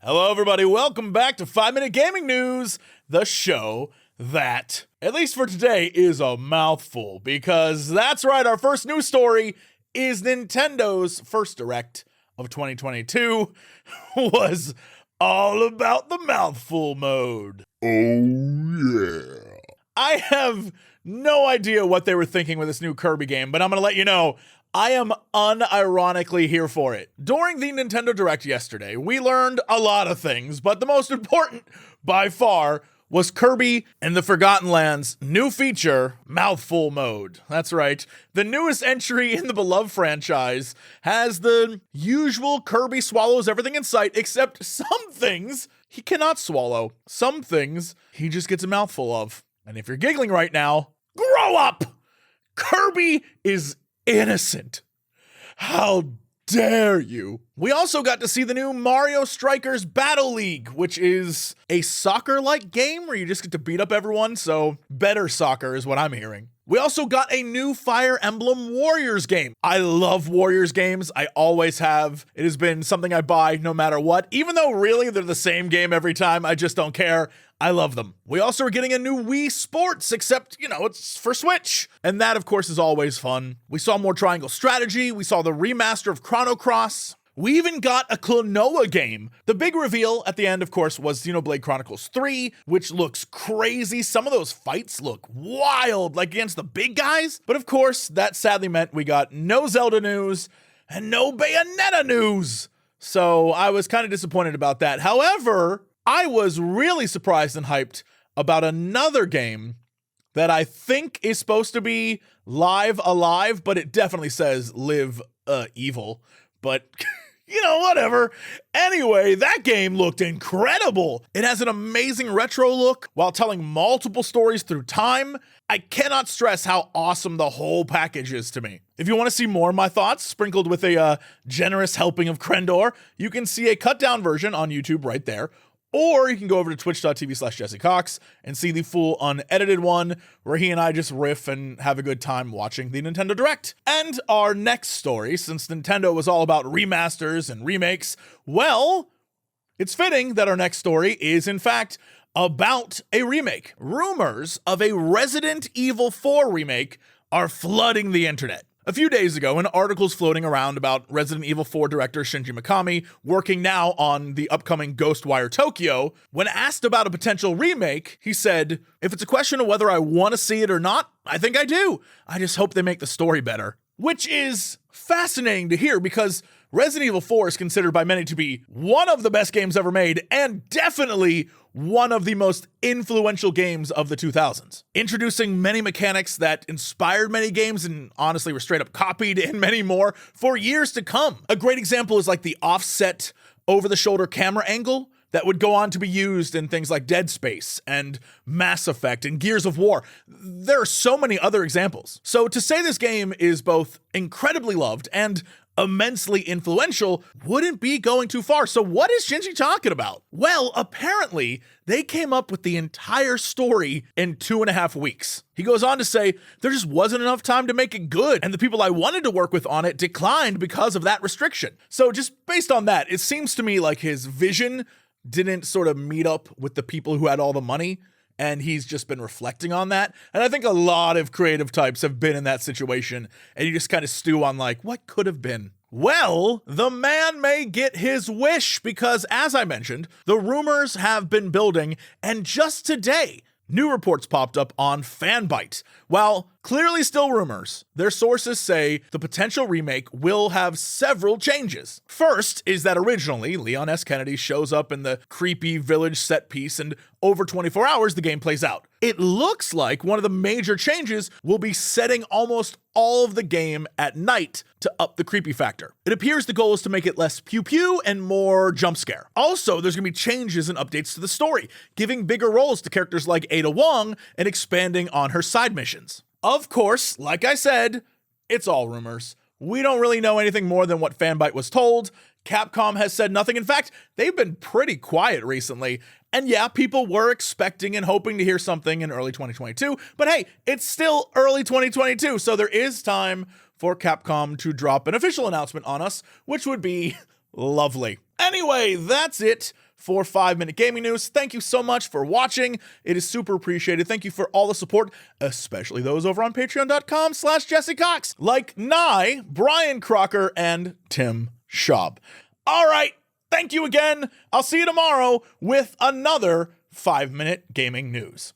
Hello, everybody. Welcome back to 5-Minute Gaming News, the show that, at least for today, is a mouthful. Because that's right, our first news story is Nintendo's first Direct of 2022 was all about the mouthful mode. Oh, yeah. I have no idea what they were thinking with this new Kirby game, but I'm going to let you know, I am unironically here for it. During the Nintendo Direct yesterday, we learned a lot of things, but the most important, by far, was Kirby and the Forgotten Lands' new feature, Mouthful Mode. That's right. The newest entry in the beloved franchise has the usual Kirby swallows everything in sight, except some things he cannot swallow. Some things he just gets a mouthful of. And if you're giggling right now, grow up! Kirby is innocent. How dare you? We also got to see the new Mario Strikers Battle League, which is a soccer-like game where you just get to beat up everyone, so better soccer is what I'm hearing. We also got a new Fire Emblem Warriors game. I love Warriors games. I always have. It has been something I buy no matter what. Even though really they're the same game every time, I just don't care. I love them. We also are getting a new Wii Sports, except, it's for Switch. And that, of course, is always fun. We saw more Triangle Strategy. We saw the remaster of Chrono Cross. We even got a Klonoa game. The big reveal at the end, of course, was Xenoblade Chronicles 3, which looks crazy. Some of those fights look wild, like against the big guys. But of course, that sadly meant we got no Zelda news and no Bayonetta news. So I was kind of disappointed about that. However, I was really surprised and hyped about another game that I think is supposed to be Live Alive, but it definitely says Live Evil. But, whatever. Anyway, that game looked incredible. It has an amazing retro look while telling multiple stories through time. I cannot stress how awesome the whole package is to me. If you want to see more of my thoughts, sprinkled with a generous helping of Crendor, you can see a cut-down version on YouTube right there. Or you can go over to twitch.tv/JesseCox and see the full unedited one where he and I just riff and have a good time watching the Nintendo Direct. And our next story, since Nintendo was all about remasters and remakes, well, it's fitting that our next story is, in fact, about a remake. Rumors of a Resident Evil 4 remake are flooding the internet. A few days ago, an article's floating around about Resident Evil 4 director Shinji Mikami working now on the upcoming Ghostwire Tokyo. When asked about a potential remake, he said, "If it's a question of whether I want to see it or not, I think I do. I just hope they make the story better." Which is fascinating to hear because Resident Evil 4 is considered by many to be one of the best games ever made and definitely one of the most influential games of the 2000s. Introducing many mechanics that inspired many games and honestly were straight up copied and many more for years to come. A great example is like the offset over-the-shoulder camera angle that would go on to be used in things like Dead Space and Mass Effect and Gears of War. There are so many other examples. So to say this game is both incredibly loved and immensely influential wouldn't be going too far. So what is Shinji talking about? Well, apparently they came up with the entire story in 2.5 weeks. He goes on to say, there just wasn't enough time to make it good, and the people I wanted to work with on it declined because of that restriction. So just based on that, it seems to me like his vision didn't sort of meet up with the people who had all the money, and he's just been reflecting on that. And I think a lot of creative types have been in that situation, and you just kind of stew on like, what could have been? Well, the man may get his wish because, as I mentioned, the rumors have been building, and just today, new reports popped up on Fanbyte. While clearly still rumors, their sources say the potential remake will have several changes. First is that originally, Leon S. Kennedy shows up in the creepy village set piece, and over 24 hours, the game plays out. It looks like one of the major changes will be setting almost all of the game at night to up the creepy factor. It appears the goal is to make it less pew-pew and more jump scare. Also, there's going to be changes and updates to the story, giving bigger roles to characters like Ada Wong and expanding on her side missions. Of course, like I said, it's all rumors. We don't really know anything more than what Fanbyte was told. Capcom has said nothing. In fact, they've been pretty quiet recently. And yeah, people were expecting and hoping to hear something in early 2022. But hey, it's still early 2022, so there is time for Capcom to drop an official announcement on us, which would be lovely. Anyway, that's it for 5-Minute Gaming News. Thank you so much for watching. It is super appreciated. Thank you for all the support, especially those over on patreon.com/Jesse Cox, like Nye, Brian Crocker, and Tim Schaub. All right. Thank you again. I'll see you tomorrow with another 5-Minute Gaming News.